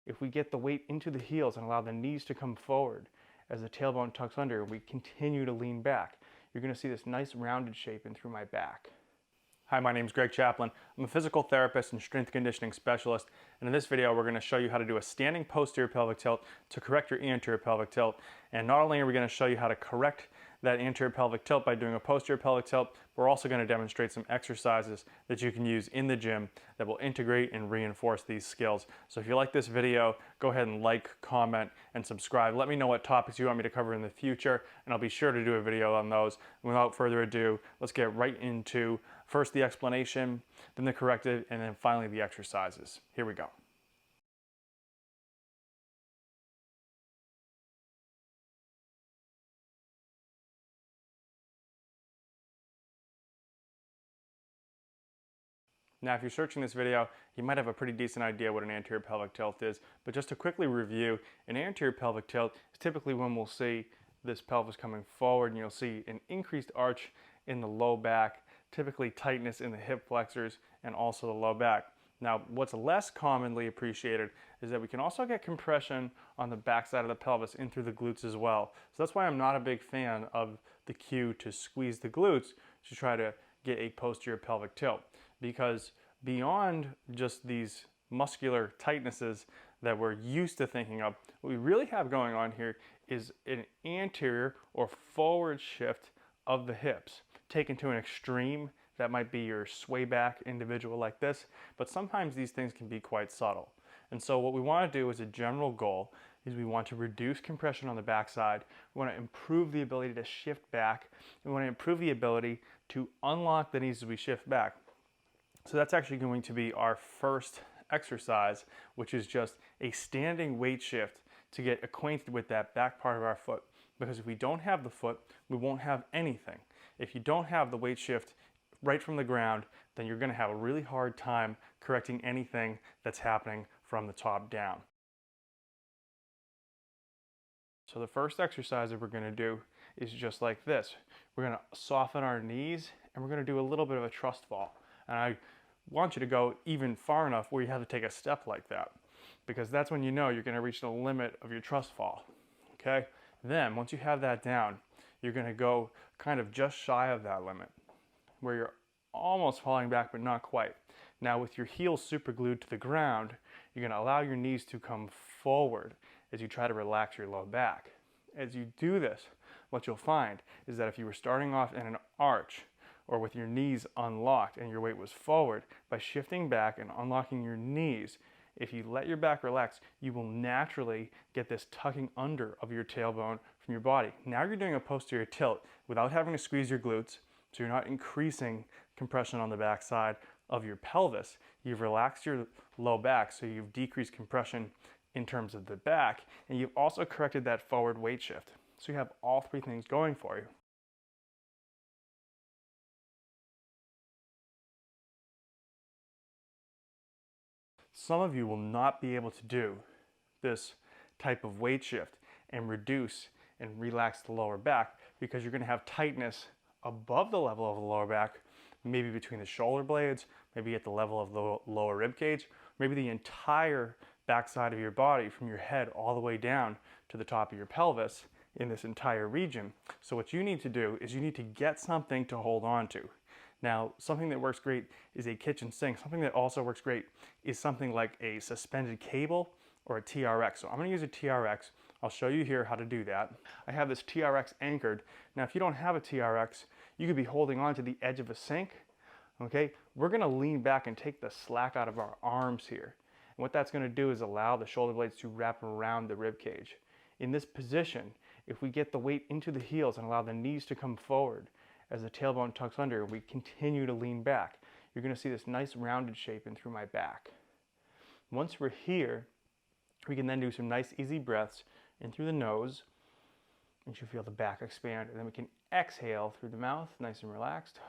if we get the weight into the heels and allow the knees to come forward as the tailbone tucks under, we continue to lean back, you're going to see this nice rounded shape in through my back. Hi, my name is Greg Chaplin. I'm a physical therapist and strength conditioning specialist, and in this video we're going to show you how to do a standing posterior pelvic tilt to correct your anterior pelvic tilt. And not only are we going to show you how to correct that anterior pelvic tilt by doing a posterior pelvic tilt, we're also going to demonstrate some exercises that you can use in the gym that will integrate and reinforce these skills. So if you like this video, go ahead and like, comment, and subscribe. Let me know what topics you want me to cover in the future, and I'll be sure to do a video on those. Without further ado, let's get right into first the explanation, then the corrective, and then finally the exercises. Here we go. Now, if you're searching this video, you might have a pretty decent idea what an anterior pelvic tilt is, but just to quickly review, an anterior pelvic tilt is typically when we'll see this pelvis coming forward and you'll see an increased arch in the low back, typically tightness in the hip flexors and also the low back. Now, what's less commonly appreciated is that we can also get compression on the backside of the pelvis in through the glutes as well. So that's why I'm not a big fan of the cue to squeeze the glutes to try to get a posterior pelvic tilt, because beyond just these muscular tightnesses that we're used to thinking of, what we really have going on here is an anterior or forward shift of the hips taken to an extreme. That might be your sway back individual like this, but sometimes these things can be quite subtle. And so what we want to do as a general goal is we want to reduce compression on the backside. We want to improve the ability to shift back. We want to improve the ability to unlock the knees as we shift back. So that's actually going to be our first exercise, which is just a standing weight shift to get acquainted with that back part of our foot. Because if we don't have the foot, we won't have anything. If you don't have the weight shift right from the ground, then you're going to have a really hard time correcting anything that's happening from the top down. So the first exercise that we're going to do is just like this. We're going to soften our knees and we're going to do a little bit of a trust fall. And I want you to go even far enough where you have to take a step like that, because that's when you know you're going to reach the limit of your trust fall. Okay? Then once you have that down, you're going to go kind of just shy of that limit, where you're almost falling back but not quite. Now with your heels super glued to the ground, you're going to allow your knees to come forward as you try to relax your low back. As you do this, what you'll find is that if you were starting off in an arch or with your knees unlocked and your weight was forward, by shifting back and unlocking your knees, if you let your back relax, you will naturally get this tucking under of your tailbone from your body. Now you're doing a posterior tilt without having to squeeze your glutes, so you're not increasing compression on the backside of your pelvis. You've relaxed your low back, so you've decreased compression in terms of the back, and you've also corrected that forward weight shift. So you have all three things going for you. Some of you will not be able to do this type of weight shift and reduce and relax the lower back because you're going to have tightness above the level of the lower back, maybe between the shoulder blades, maybe at the level of the lower rib cage, maybe the entire backside of your body from your head all the way down to the top of your pelvis in this entire region. So what you need to do is you need to get something to hold on to. Now, something that works great is a kitchen sink. Something that also works great is something like a suspended cable or a TRX. So I'm going to use a TRX. I'll show you here how to do that. I have this TRX anchored. Now, if you don't have a TRX, you could be holding on to the edge of a sink. Okay, we're going to lean back and take the slack out of our arms here. And what that's going to do is allow the shoulder blades to wrap around the rib cage. In this position, if we get the weight into the heels and allow the knees to come forward as the tailbone tucks under, we continue to lean back, you're going to see this nice rounded shape in through my back. Once we're here, we can then do some nice easy breaths in through the nose, and you feel the back expand, and then we can exhale through the mouth, nice and relaxed,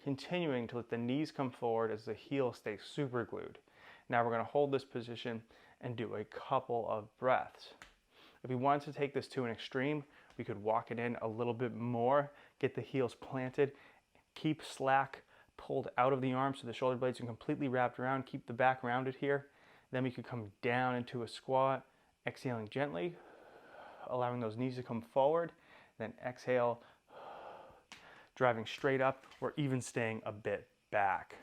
continuing to let the knees come forward as the heels stay super glued. Now we're going to hold this position and do a couple of breaths. If we wanted to take this to an extreme, we could walk it in a little bit more, get the heels planted, keep slack pulled out of the arms so the shoulder blades are completely wrapped around, keep the back rounded here, Then we could come down into a squat, exhaling gently, allowing those knees to come forward. Then exhale, driving straight up or even staying a bit back.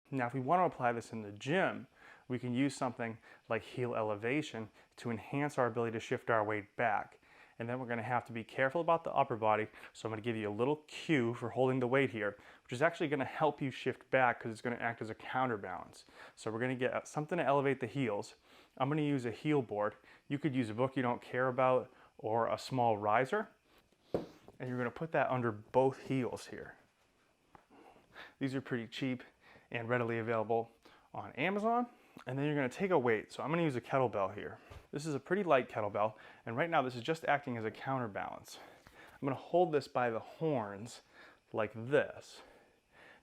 Now, if we want to apply this in the gym, we can use something like heel elevation to enhance our ability to shift our weight back. And then we're going to have to be careful about the upper body. So I'm going to give you a little cue for holding the weight here, which is actually going to help you shift back because it's going to act as a counterbalance. So we're going to get something to elevate the heels. I'm going to use a heel board. You could use a book you don't care about or a small riser. And you're going to put that under both heels here. These are pretty cheap and readily available on Amazon. And then you're going to take a weight. So I'm going to use a kettlebell here. This is a pretty light kettlebell, and right now this is just acting as a counterbalance. I'm going to hold this by the horns like this.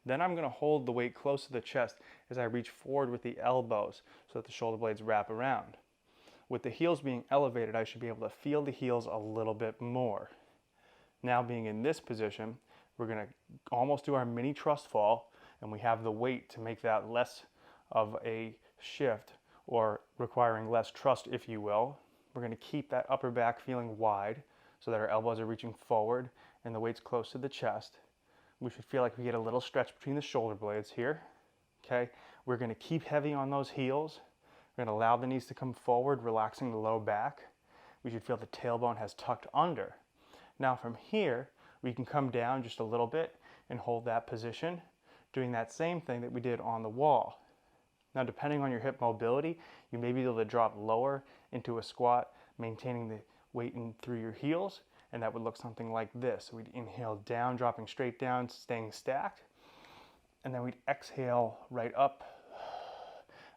Then I'm going to hold the weight close to the chest as I reach forward with the elbows so that the shoulder blades wrap around. With the heels being elevated, I should be able to feel the heels a little bit more. Now, being in this position, we're going to almost do our mini trust fall, and we have the weight to make that less of a shift or requiring less trust, if you will. We're going to keep that upper back feeling wide so that our elbows are reaching forward and the weight's close to the chest. We should feel like we get a little stretch between the shoulder blades here. Okay, we're going to keep heavy on those heels. We're going to allow the knees to come forward, relaxing the low back. We should feel the tailbone has tucked under. Now from here, we can come down just a little bit and hold that position, doing that same thing that we did on the wall. Now, depending on your hip mobility, you may be able to drop lower into a squat, maintaining the weight in through your heels, and that would look something like this. We'd inhale down, dropping straight down, staying stacked, and then we'd exhale right up,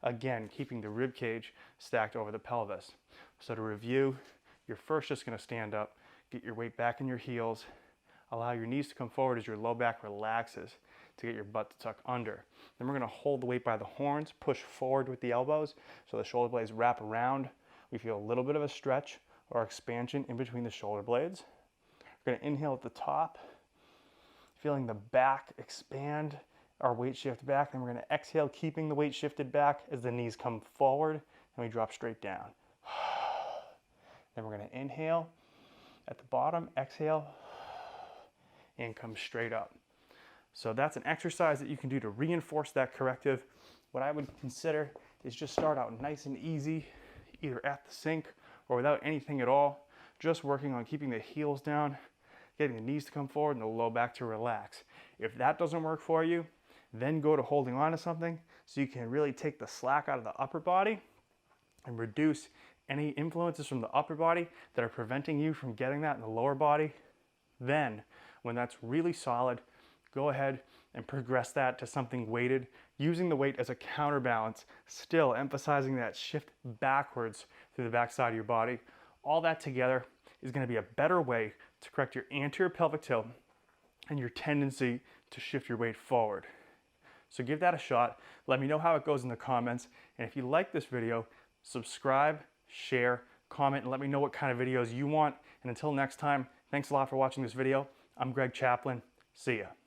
again, keeping the rib cage stacked over the pelvis. So to review, you're first just going to stand up, get your weight back in your heels, allow your knees to come forward as your low back relaxes to get your butt to tuck under. Then we're going to hold the weight by the horns, push forward with the elbows so the shoulder blades wrap around. We feel a little bit of a stretch or expansion in between the shoulder blades. We're going to inhale at the top, feeling the back expand, our weight shift back. Then we're going to exhale, keeping the weight shifted back as the knees come forward and we drop straight down. Then we're going to inhale at the bottom, exhale, and come straight up. So that's an exercise that you can do to reinforce that corrective. What I would consider is just start out nice and easy, either at the sink or without anything at all, just working on keeping the heels down, getting the knees to come forward and the low back to relax. If that doesn't work for you, then go to holding on to something so you can really take the slack out of the upper body and reduce any influences from the upper body that are preventing you from getting that in the lower body. Then, when that's really solid, go ahead and progress that to something weighted, using the weight as a counterbalance, still emphasizing that shift backwards through the backside of your body. All that together is going to be a better way to correct your anterior pelvic tilt and your tendency to shift your weight forward. So give that a shot. Let me know how it goes in the comments. And if you like this video, subscribe, share, comment, and let me know what kind of videos you want. And until next time, thanks a lot for watching this video. I'm Greg Chaplin. See ya.